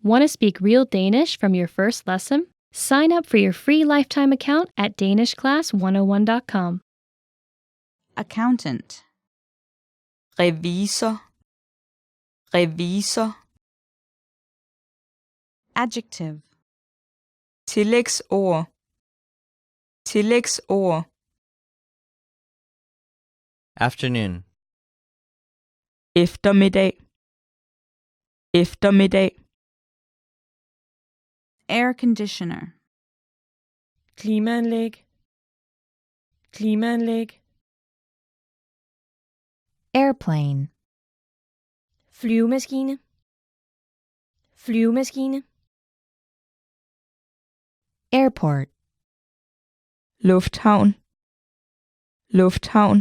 Want to speak real Danish from your first lesson? Sign up for your free lifetime account at danishclass101.com. Accountant. Revisor. Revisor. Adjective. Tillægsord. Tillægsord. Afternoon. Eftermiddag. Eftermiddag. Air conditioner. klimaanlæg, klimaanlæg, airplane, flyvemaskine, flyvemaskine, airport, Lufthavn. Lufthavn.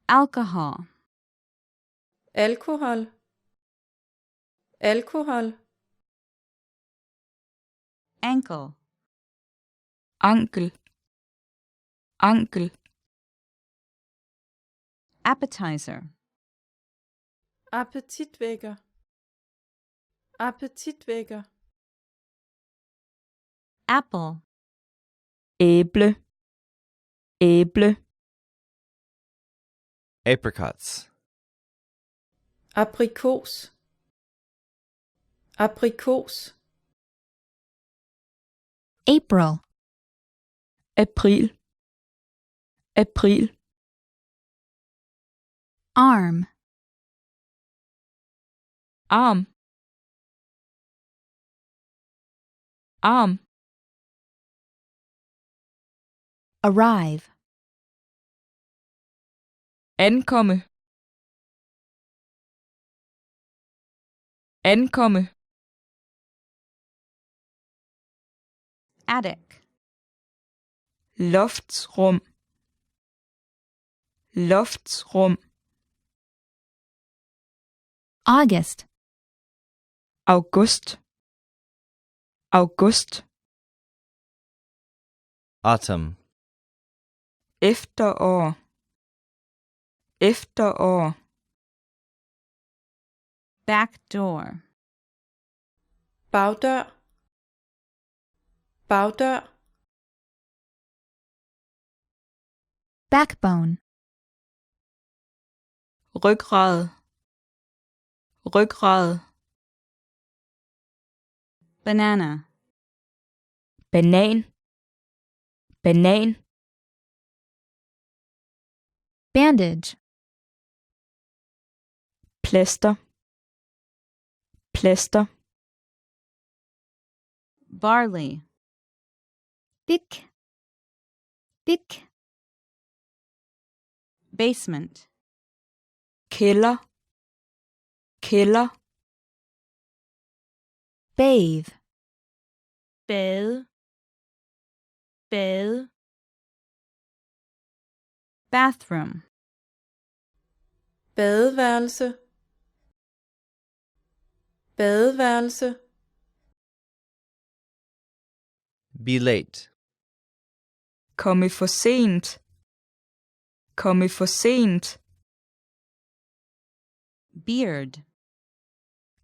Alcohol. alkohol, alkohol, Ankel. Ankel. Ankel. Appetizer. appetitvækker, appetitvækker, Apple. Æble. Æble. Apricots. abrikos, abrikos, April, April. April. arm, Arm. Arm. arrive, Ankomme. Ankomme. Attic. Loftsrum. Loftsrum. August, August. August. Autumn. Efterår. Efterår. Backdoor. bagdør, bagdør, backbone, Rygrad. Rygrad. Banana. Banan. Banan. bandage, Plaster. Plaster. Barley. thick, thick, Basement. Kælder. Kælder. bathe, bade, bade, Bathroom. badeværelse, badeværelse, Be late. Komme for sent. Komme for sent. Beard.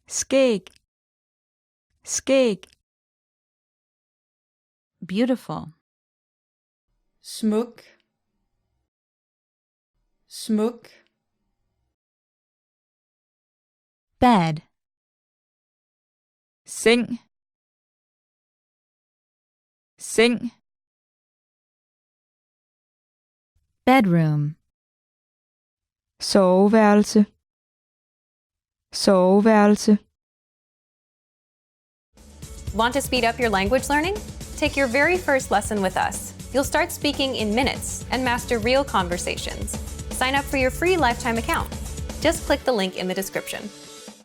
Skæg. Skæg. Beautiful. smuk, smuk, bed, Seng. Seng. bedroom, Soveværelse. Soveværelse. Want to speed up your language learning? Take your very first lesson with us. You'll start speaking in minutes and master real conversations. Sign up for your free lifetime account. Just click the link in the description.